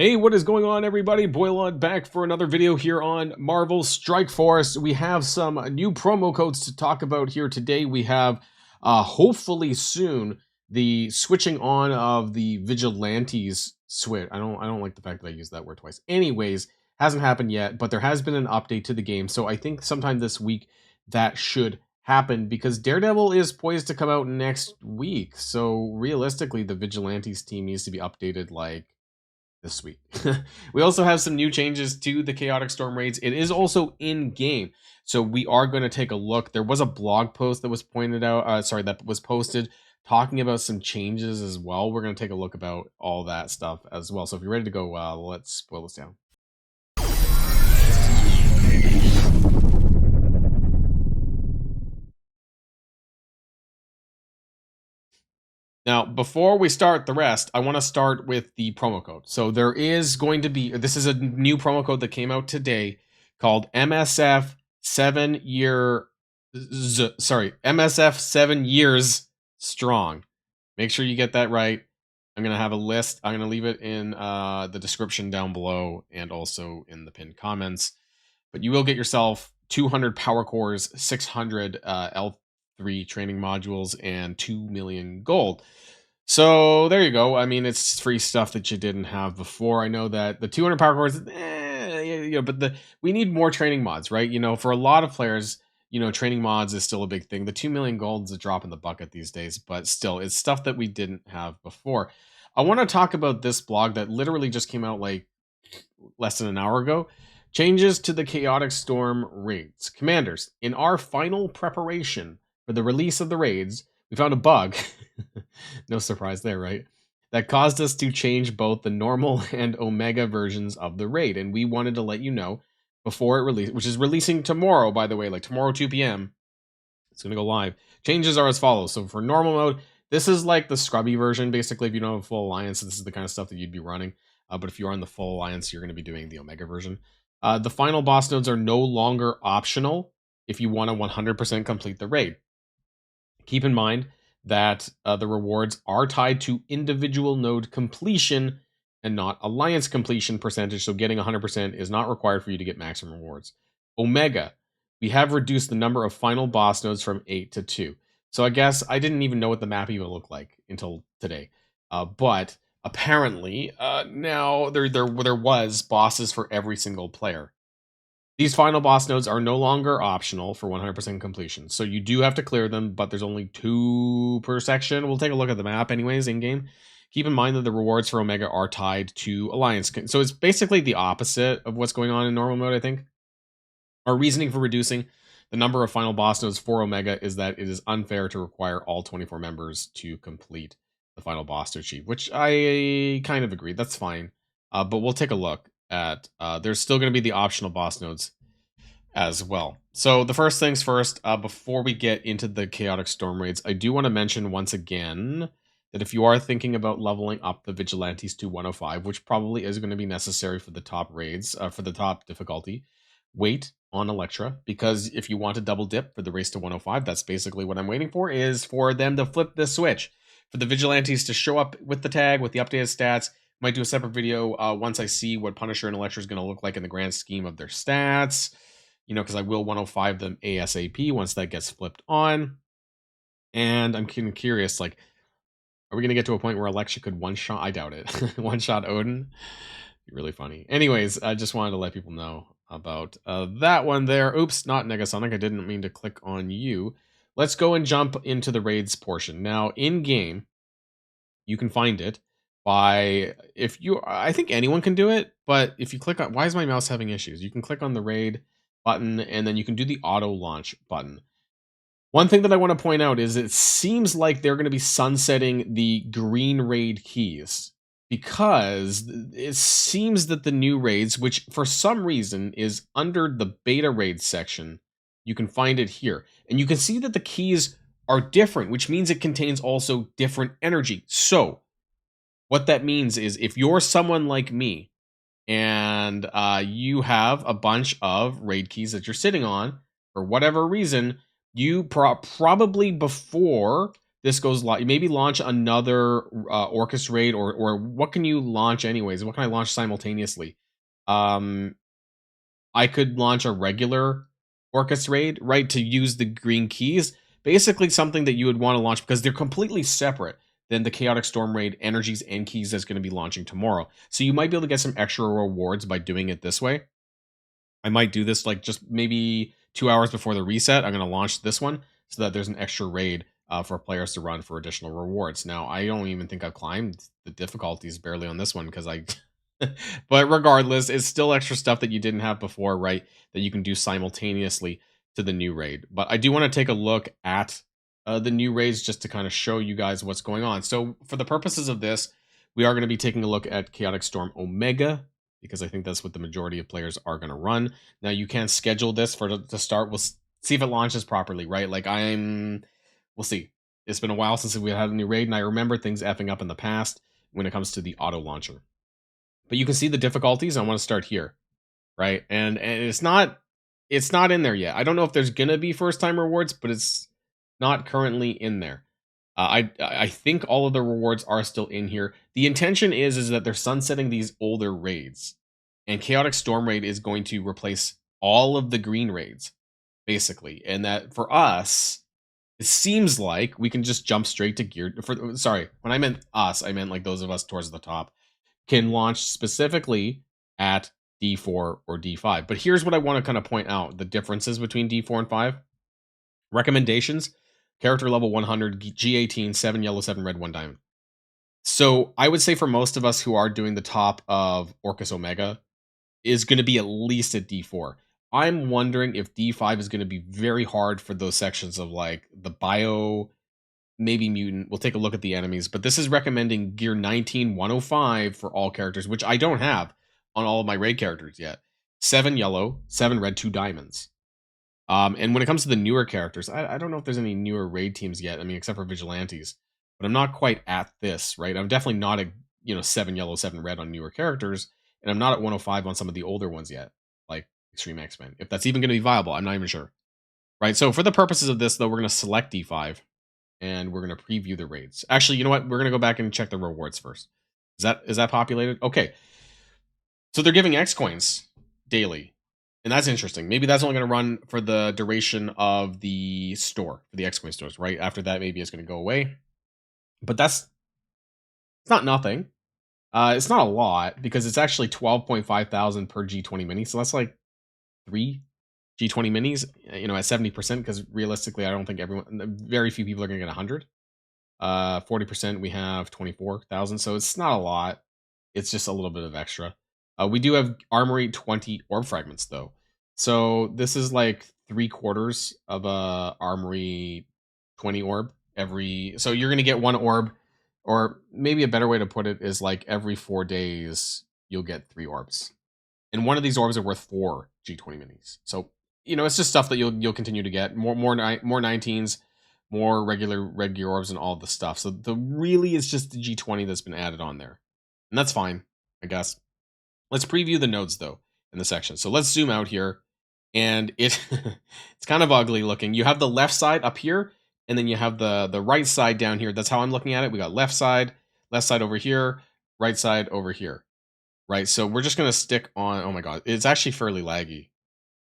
Hey, what is going on, everybody? Boilon back for another video here on Marvel Strike Force. We have some new promo codes to talk about here today. We have, hopefully soon, the switching on of the Vigilantes switch. I don't like the fact that I used that word twice. Anyways, hasn't happened yet, but there has been an update to the game. So I think sometime this week that should happen because Daredevil is poised to come out next week. So realistically, the Vigilantes team needs to be updated like this week. We also have some new changes to the Chaotic Storm raids. It is also in game, so we are going to take a look. There was a blog post that was pointed out, that was posted talking about some changes as well. We're going to take a look about all that stuff as well. So if you're ready to go, let's boil this down. Now, before we start the rest, I want to start with the promo code. So there is going to be, this is a new promo code that came out today called MSF 7 MSF 7 years strong. Make sure you get that right. I'm going to have a list. I'm going to leave it in the description down below and also in the pinned comments. But you will get yourself 200 power cores, 600 L3 training modules, and 2 million gold. So there you go. I mean, it's free stuff that you didn't have before. I know that the 200 power cores, but we need more training mods, right? You know, for a lot of players, you know, training mods is still a big thing. The 2 million gold is a drop in the bucket these days, but still, it's stuff that we didn't have before. I want to talk about this blog that literally just came out like less than an hour ago. Changes to the Chaotic Storm raids. Commanders, in our final preparation for the release of the raids, we found a bug. No surprise there, right? That caused us to change both the normal and Omega versions of the raid. And we wanted to let you know before it released, which is releasing tomorrow, by the way, like tomorrow, 2 p.m. It's going to go live. Changes are as follows. So for normal mode, this is like the scrubby version. Basically, if you don't have a full alliance, this is the kind of stuff that you'd be running. But if you're on the full alliance, you're going to be doing the Omega version. The final boss nodes are no longer optional if you want to 100% complete the raid. Keep in mind that the rewards are tied to individual node completion and not alliance completion percentage, so getting 100% is not required for you to get maximum rewards. Omega, we have reduced the number of final boss nodes from 8 to 2. So I guess I didn't even know what the map even looked like until today. But apparently, now there was bosses for every single player. These final boss nodes are no longer optional for 100% completion, so you do have to clear them, but there's only 2 per section. We'll take a look at the map anyways in-game. Keep in mind that the rewards for Omega are tied to Alliance. So it's basically the opposite of what's going on in normal mode, I think. Our reasoning for reducing the number of final boss nodes for Omega is that it is unfair to require all 24 members to complete the final boss to achieve, which I kind of agree. That's fine. But we'll take a look at, there's still going to be the optional boss nodes as well. So the first things first, before we get into the Chaotic Storm raids, I do want to mention once again that if you are thinking about leveling up the Vigilantes to 105, which probably is going to be necessary for the top raids, for the top difficulty, wait on Elektra, because if you want to double dip for the race to 105, that's basically what I'm waiting for, is for them to flip this switch. For the Vigilantes to show up with the tag, with the updated stats. Might do a separate video once I see what Punisher and Elektra is going to look like in the grand scheme of their stats. You know, because I will 105 them ASAP once that gets flipped on. And I'm curious, like, are we going to get to a point where Elektra could one-shot? I doubt it. One-shot Odin? Be really funny. Anyways, I just wanted to let people know about that one there. Oops, not Negasonic. I didn't mean to click on you. Let's go and jump into the raids portion. Now, in-game, you can find it by, I think anyone can do it, but if you click on, why is my mouse having issues? You can click on the raid button, and then you can do the auto launch button. One thing that I want to point out is it seems like they're going to be sunsetting the green raid keys, because it seems that the new raids, which for some reason is under the beta raid section, you can find it here, and you can see that the keys are different, which means it contains also different energy. So what that means is if you're someone like me and you have a bunch of raid keys that you're sitting on, for whatever reason, you probably before this goes live, maybe launch another Orcus raid, or what can you launch anyways? What can I launch simultaneously? Um, I could launch a regular Orcus raid, right, to use the green keys. Basically, something that you would want to launch because they're completely separate than the Chaotic Storm raid energies and keys that's going to be launching tomorrow. So you might be able to get some extra rewards by doing it this way. I might do this like just maybe 2 hours before the reset. I'm going to launch this one so that there's an extra raid for players to run for additional rewards. Now, I don't even think I've climbed the difficulties barely on this one because I. But regardless, it's still extra stuff that you didn't have before, right? That you can do simultaneously to the new raid. But I do want to take a look at the new raids just to kind of show you guys what's going on. So, for the purposes of this, we are going to be taking a look at Chaotic Storm Omega, because I think that's what the majority of players are going to run. Now, you can schedule this for to start. We'll see if it launches properly, right? Like we'll see. It's been a while since we had a new raid, and I remember things effing up in the past when it comes to the auto launcher. But you can see the difficulties. I want to start here, right? And it's not in there yet. I don't know if there's gonna be first time rewards, but it's not currently in there. I think all of the rewards are still in here. The intention is that they're sunsetting these older raids, and Chaotic Storm raid is going to replace all of the green raids, basically. And that for us, it seems like we can just jump straight to gear. Sorry, when I meant us, I meant like those of us towards the top can launch specifically at D4 or D5. But here's what I want to kind of point out the differences between D4 and 5. Recommendations: character level 100, G18, 7 yellow, 7 red, 1 diamond. So I would say for most of us who are doing the top of Orcus Omega is going to be at least at D4. I'm wondering if D5 is going to be very hard for those sections of like the bio, maybe mutant. We'll take a look at the enemies, but this is recommending gear 19 105 for all characters, which I don't have on all of my raid characters yet. 7 yellow, 7 red, 2 diamonds. And when it comes to the newer characters, I don't know if there's any newer raid teams yet. I mean, except for vigilantes, but I'm not quite at this, right? I'm definitely not at 7 yellow, 7 red on newer characters, and I'm not at 105 on some of the older ones yet, like Extreme X-Men. If that's even going to be viable, I'm not even sure. Right. So for the purposes of this, though, we're going to select D5 and we're going to preview the raids. Actually, you know what? We're going to go back and check the rewards first. Is that populated? Okay. So they're giving X coins daily. And that's interesting. Maybe that's only going to run for the duration of the store, for the X coin stores, right? After that, maybe it's going to go away. But it's not nothing. It's not a lot because it's actually 12.5 thousand per G20 mini. So that's like 3 G20 minis, at 70%, because realistically, I don't think very few people are going to get 100. 40%, we have 24,000. So it's not a lot. It's just a little bit of extra. We do have Armory 20 orb fragments, though. So this is like 3/4 of a Armory 20 orb so you're going to get 1 orb, or maybe a better way to put it is like every 4 days, you'll get 3 orbs. And one of these orbs are worth 4 G20 minis. So, it's just stuff that you'll continue to get. More 19s, more regular red gear orbs, and all the stuff. So the really is just the G20 that's been added on there. And that's fine, I guess. Let's preview the nodes, though, in the section. So let's zoom out here. And it's kind of ugly looking. You have the left side up here, and then you have the right side down here. That's how I'm looking at it. We got left side over here, right side over here. Right, so we're just gonna stick on. Oh my god, it's actually fairly laggy.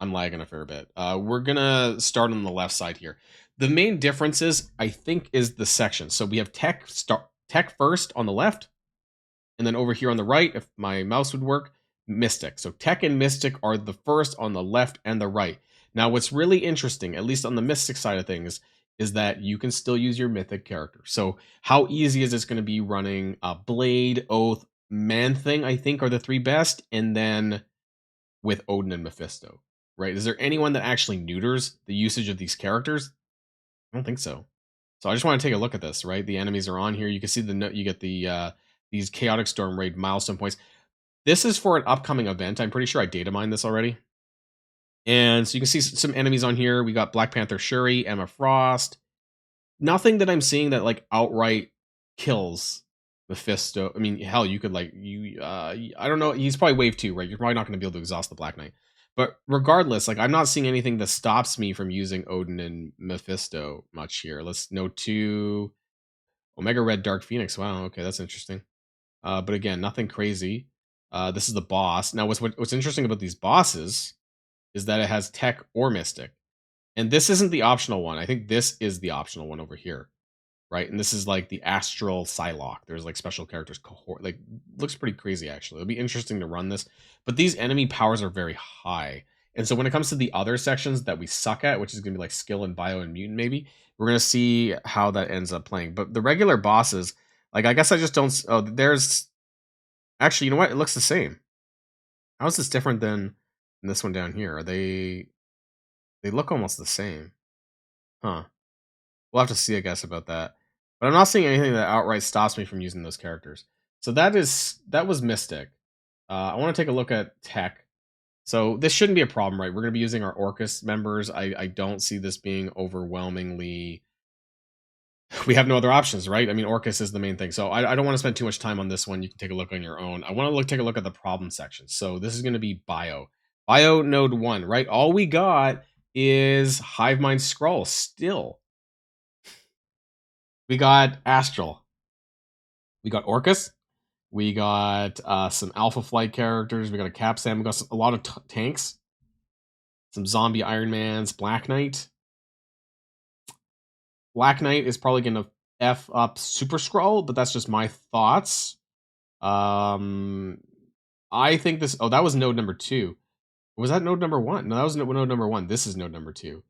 I'm lagging a fair bit. We're gonna start on the left side here. The main differences, I think, is the section. So we have tech first on the left, and then over here on the right, if my mouse would work, Mystic. So Tech and Mystic are the first on the left and the right. Now, what's really interesting, at least on the Mystic side of things, is that you can still use your Mythic character. So how easy is this going to be running Blade, Oath, Man-Thing, I think, are the 3 best, and then with Odin and Mephisto, right? Is there anyone that actually neuters the usage of these characters? I don't think so. So I just want to take a look at this, right? The enemies are on here. You can see you get these Chaotic Storm Raid milestone points. This is for an upcoming event. I'm pretty sure I data mined this already. And so you can see some enemies on here. We got Black Panther Shuri, Emma Frost. Nothing that I'm seeing that like outright kills Mephisto. I mean, hell, you could I don't know. He's probably wave 2, right? You're probably not going to be able to exhaust the Black Knight. But regardless, like I'm not seeing anything that stops me from using Odin and Mephisto much here. Let's no 2. Omega Red Dark Phoenix. Wow, okay, that's interesting. But again, nothing crazy. This is the boss. Now, what's interesting about these bosses is that it has Tech or Mystic, and this isn't the optional one. I think this is the optional one over here, right? And this is like the Astral Psylocke. There's like special characters cohort. Like, looks pretty crazy actually. It'll be interesting to run this, but these enemy powers are very high. And so when it comes to the other sections that we suck at, which is gonna be like skill and bio and mutant, maybe we're gonna see how that ends up playing. But the regular bosses, like I guess I just don't. Oh, there's actually, you know what? It looks the same. How is this different than this one down here? Are they? They look almost the same, huh? We'll have to see, I guess, about that. But I'm not seeing anything that outright stops me from using those characters. So that was Mystic. I want to take a look at Tech. So this shouldn't be a problem, right? We're going to be using our Orcus members. I don't see this being overwhelmingly. We have no other options, right? I mean, Orcus is the main thing. So I don't want to spend too much time on this one. You can take a look on your own. I want to take a look at the problem section. So this is going to be Bio. Bio node 1, right? All we got is Hive Mind Scroll still. We got Astral. We got Orcus. We got some Alpha Flight characters. We got a Capstan. We got a lot of tanks. Some zombie Iron Mans. Black Knight. Black Knight is probably going to F up Super Skrull, but that's just my thoughts. I think this. Oh, that was node number 2. Was that node number 1? No, that was node number 1. This is node number 2.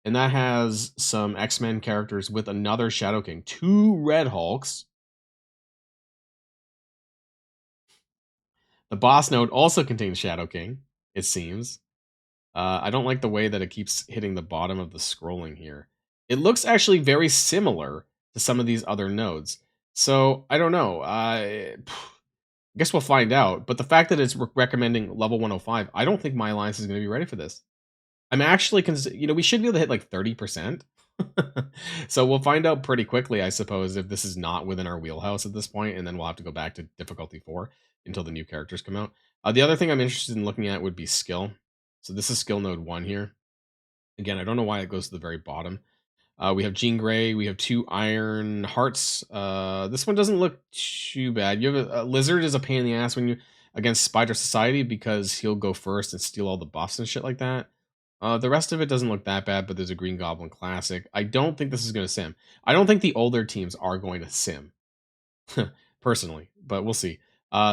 And that has some X-Men characters with another Shadow King. 2 Red Hulks. The boss node also contains Shadow King, it seems. I don't like the way that it keeps hitting the bottom of the scrolling here. It looks actually very similar to some of these other nodes. So, I don't know. I guess we'll find out. But the fact that it's recommending level 105, I don't think my alliance is going to be ready for this. I'm actually, we should be able to hit like 30%. So we'll find out pretty quickly, I suppose, if this is not within our wheelhouse at this point, and then we'll have to go back to difficulty 4 until the new characters come out. The other thing I'm interested in looking at would be skill. So this is skill node 1 here. Again, I don't know why it goes to the very bottom. We have Jean Grey. We have 2 Iron Hearts. This one doesn't look too bad. You have a Lizard is a pain in the ass when you against Spider Society because he'll go first and steal all the buffs and shit like that. The rest of it doesn't look that bad, but there's a Green Goblin Classic. I don't think this is going to sim. I don't think the older teams are going to sim, personally, but we'll see.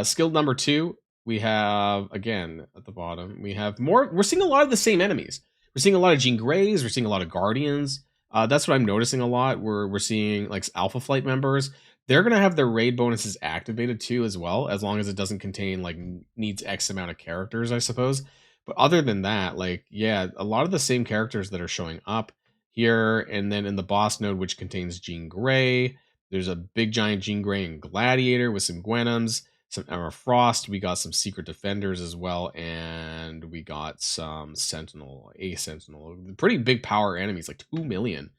Skill number 2, we have, again, at the bottom, we have more. We're seeing a lot of the same enemies. We're seeing a lot of Jean Greys. We're seeing a lot of Guardians. That's what I'm noticing a lot. We're seeing like Alpha Flight members. They're going to have their raid bonuses activated too, as well, as long as it doesn't contain like needs X amount of characters, I suppose. But other than that, like, yeah, a lot of the same characters that are showing up here. And then in the boss node, which contains Jean Grey, there's a big giant Jean Grey and Gladiator with some Gwenums, some Emma Frost. We got some Secret Defenders as well. And we got some Sentinel, a Sentinel. Pretty big power enemies, like 2 million.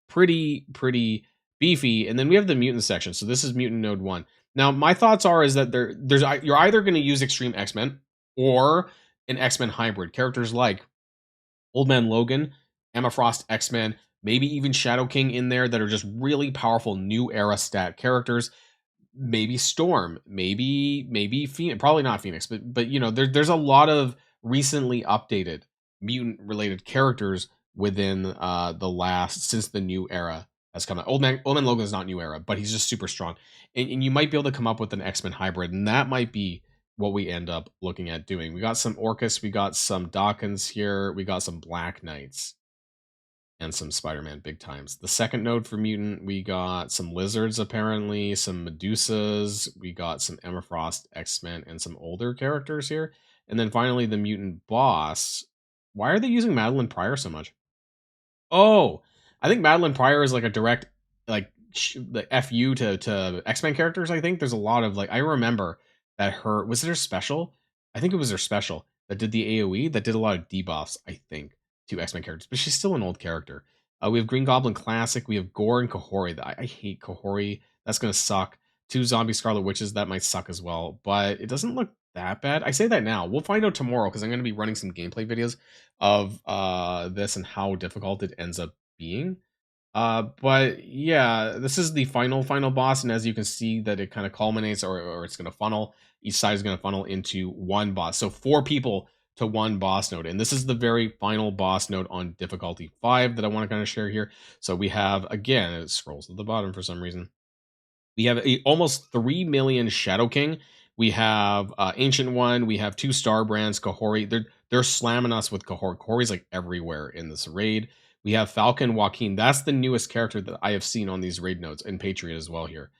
Pretty beefy. And then we have the mutant section. So this is mutant node 1. Now, my thoughts are is that you're either going to use Extreme X-Men or an X-Men hybrid. Characters like Old Man Logan, Emma Frost X-Men, maybe even Shadow King in there that are just really powerful new era stat characters. Maybe Storm, maybe Phoenix, probably not Phoenix, but you know, there's a lot of recently updated mutant related characters within the last since the new era has come out. Old Man Logan is not new era, but he's just super strong. And you might be able to come up with an X-Men hybrid, and that might be what we end up looking at doing. We got some Orcus, we got some Dawkins here, we got some Black Knights, and some Spider-Man big times. The second node for Mutant, we got some Lizards apparently, some Medusas, we got some Emma Frost, X-Men, and some older characters here. And then finally the Mutant boss. Why are they using Madeline Pryor so much? Oh, I think Madeline Pryor is like a direct, like the fu to X-Men characters. I think there's a lot of like I remember that was it her special? I think it was her special that did the AOE that did a lot of debuffs. I think to X-Men characters, but she's still an old character. We have Green Goblin Classic. We have Gore and Kahori. I hate Kahori. That's gonna suck. 2 Zombie Scarlet Witches. That might suck as well, but it doesn't look that bad. I say that now. We'll find out tomorrow because I'm going to be running some gameplay videos of this and how difficult it ends up being. But yeah, this is the final boss, and as you can see that it kind of culminates, or it's going to funnel. Each side is going to funnel into one boss. So 4 people to one boss node, and this is the very final boss node on difficulty 5 that I want to kind of share here. So we have, again, it scrolls to the bottom for some reason. We have almost 3 million Shadow King. We have Ancient One. We have 2 star brands, Kahori. They're slamming us with Kahori. Kahori's like everywhere in this raid. We have Falcon Joaquin. That's the newest character that I have seen on these raid nodes, and Patriot as well here.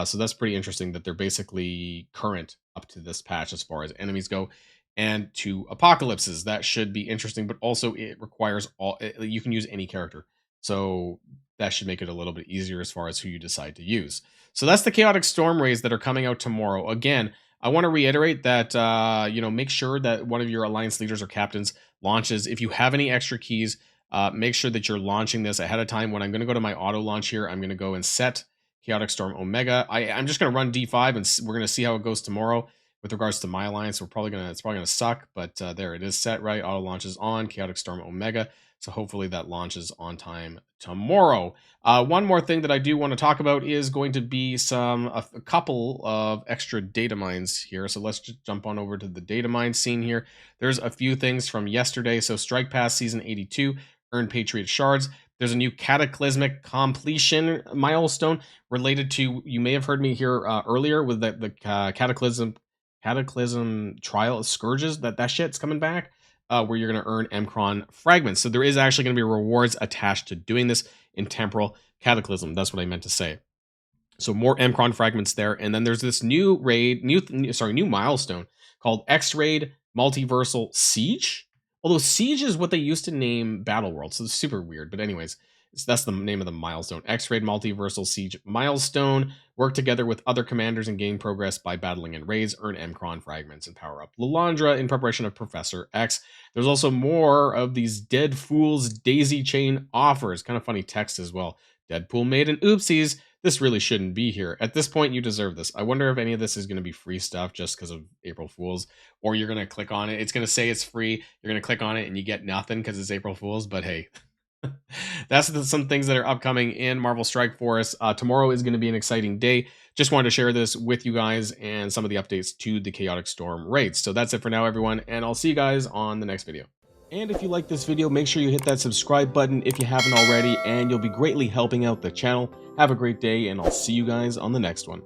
So that's pretty interesting that they're basically current up to this patch as far as enemies go. And 2 apocalypses. That should be interesting, but also it requires you can use any character. So that should make it a little bit easier as far as who you decide to use. So that's the chaotic storm raids that are coming out tomorrow. Again, I want to reiterate that make sure that one of your alliance leaders or captains launches. If you have any extra keys, make sure that you're launching this ahead of time. When I'm going to go to my auto launch here, I'm going to go and set chaotic storm omega. I'm just going to run D5, and we're going to see how it goes tomorrow. With regards to my alliance, it's probably gonna suck, but there it is set right. Auto launches on chaotic storm omega. So hopefully that launches on time tomorrow. One more thing that I do want to talk about is going to be a couple of extra data mines here. So let's just jump on over to the data mine scene here. There's a few things from yesterday. So Strike Pass Season 82, earn Patriot Shards. There's a new Cataclysmic Completion milestone related to, you may have heard me here earlier with the Cataclysm Trial of Scourges, that shit's coming back. Where you're going to earn Emkron fragments. So there is actually going to be rewards attached to doing this in Temporal Cataclysm. That's what I meant to say. So more Emkron fragments there. And then there's this new milestone called X-Raid Multiversal Siege. Although Siege is what they used to name Battle World. So it's super weird. But anyways, that's the name of the milestone. X-Raid Multiversal Siege milestone. Work together with other commanders and gain progress by battling in raids. Earn Emkron fragments and power up Lilandra in preparation of Professor X. There's also more of these Dead Fool's daisy chain offers. Kind of funny text as well. Deadpool made an oopsies. This really shouldn't be here. At this point, you deserve this. I wonder if any of this is going to be free stuff just because of April Fools, or you're going to click on it. It's going to say it's free. You're going to click on it and you get nothing because it's April Fools. But hey, that's some things that are upcoming in Marvel Strike Force. Tomorrow is going to be an exciting day. Just wanted to share this with you guys and some of the updates to the Chaotic Storm raids. So that's it for now, everyone, and I'll see you guys on the next video. And if you like this video, make sure you hit that subscribe button if you haven't already, and you'll be greatly helping out the channel. Have a great day, and I'll see you guys on the next one.